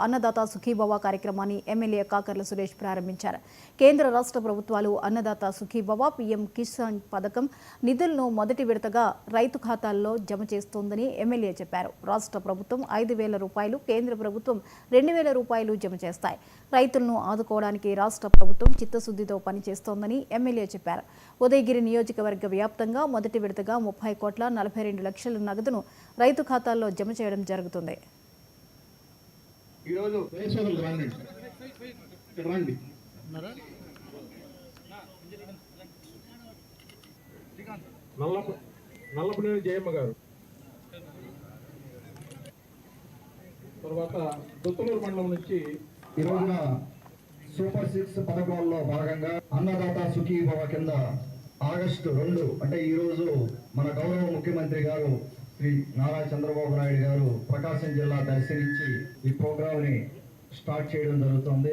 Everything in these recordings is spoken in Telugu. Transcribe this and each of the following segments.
అన్నదాత సుఖీభవ కార్యక్రమాన్ని ఎమ్మెల్యే కాకర్ల సురేష్ ప్రారంభించారు. కేంద్ర రాష్ట్ర ప్రభుత్వాలు అన్నదాత సుఖీభవ పీఎం కిసాన్ పథకం నిధులను మొదటి విడతగా రైతు ఖాతాల్లో జమ చేస్తోందని ఎమ్మెల్యే చెప్పారు. రాష్ట్ర ప్రభుత్వం 5,000 రూపాయలు, కేంద్ర ప్రభుత్వం 2,000 రూపాయలు జమ చేస్తాయి. రైతులను ఆదుకోవడానికి రాష్ట్ర ప్రభుత్వం చిత్తశుద్ధితో పనిచేస్తోందని ఎమ్మెల్యే చెప్పారు. ఉదయగిరి నియోజకవర్గ వ్యాప్తంగా మొదటి విడతగా 30,42 లక్షల నగదును రైతు ఖాతాల్లో జమ చేయడం జరుగుతుంది. నల్లపనేని జయమ్మ గారు, తర్వాత దొత్తలూరు మండలం నుంచి ఈ రోజున సూపర్ 6 పథకాల్లో భాగంగా అన్నదాత సుఖీభవ కింద ఆగస్టు 2 అంటే ఈ రోజు మన గౌరవ ముఖ్యమంత్రి గారు శ్రీ నారా చంద్రబాబు నాయుడు గారు ప్రకాశం జిల్లా దర్శించి ఈ ప్రోగ్రామ్ ని స్టార్ట్ చేయడం జరుగుతుంది.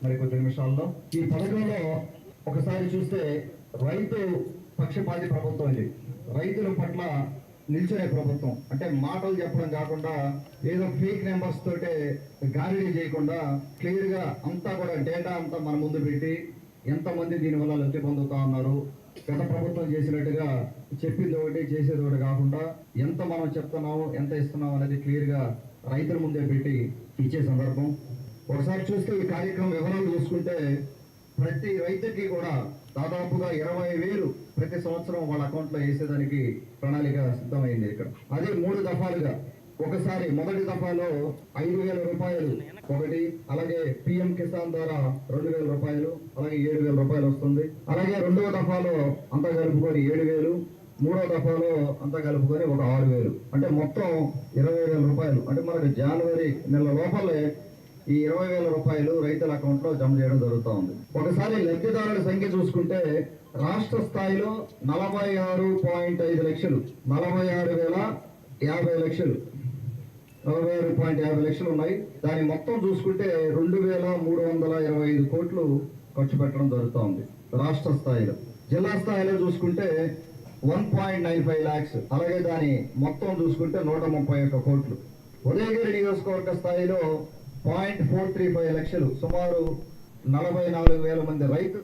మరి కొద్ది నిమిషాల్లో ఈ పథకంలో ఒకసారి చూస్తే రైతు పక్షపాతి ప్రభుత్వం ఇది. రైతుల పట్ల నిల్చునే ప్రభుత్వం, అంటే మాటలు చెప్పడం కాకుండా ఏదో ఫేక్ నెంబర్స్ తోటే గాలిడీ చేయకుండా క్లియర్ గా అంతా కూడా డేటా అంతా మన ముందు పెట్టి ఎంతమంది దీనివల్ల లబ్ధి పొందుతా ఉన్నారు, గత ప్రభుత్వం చేసినట్టుగా చెప్పింది ఒకటి చేసేది ఒకటి కాకుండా ఎంత మనం చెప్తున్నాము ఎంత ఇస్తున్నాము అనేది క్లియర్ గా రైతుల ముందే పెట్టి ఇచ్చే సందర్భం. ఒకసారి చూస్తే ఈ కార్యక్రమం వివరాలు చూసుకుంటే ప్రతి రైతుకి కూడా దాదాపుగా 20,000 ప్రతి సంవత్సరం వాళ్ళ అకౌంట్లో వేసేదానికి ప్రణాళిక సిద్ధమైంది. ఇక్కడ అదే 3 దఫాలుగా, ఒకసారి మొదటి దఫాలో 5,000 రూపాయలు ఒకటి, అలాగే పిఎం కిసాన్ ద్వారా 2,000 రూపాయలు, అలాగే 7,000 రూపాయలు వస్తుంది. అలాగే రెండవ దఫాలో అంతా కలుపుకొని 7,000, మూడో దఫాలో అంతా కలుపుకొని ఒక 6,000, అంటే మొత్తం 20,000 రూపాయలు. అంటే మనకు జనవరి నెల లోపలే ఈ 20,000 రూపాయలు రైతుల అకౌంట్ లో జమ చేయడం జరుగుతూ ఉంది. ఒకసారి లబ్ధిదారుల సంఖ్య చూసుకుంటే రాష్ట్ర స్థాయిలో 46.5 లక్షలు, 46,050 లక్షలు, 46.50 లక్షలు ఉన్నాయి. దాని మొత్తం చూసుకుంటే 2,325 కోట్లు ఖర్చు పెట్టడం జరుగుతూ ఉంది రాష్ట్ర స్థాయిలో. జిల్లా స్థాయిలో చూసుకుంటే 1.95 lakhs, అలాగే దాని మొత్తం చూసుకుంటే 131 కోట్లు. ఉదయగిరి నియోజకవర్గ స్థాయిలో 0.435 లక్షలు, సుమారు 44,000 మంది రైతు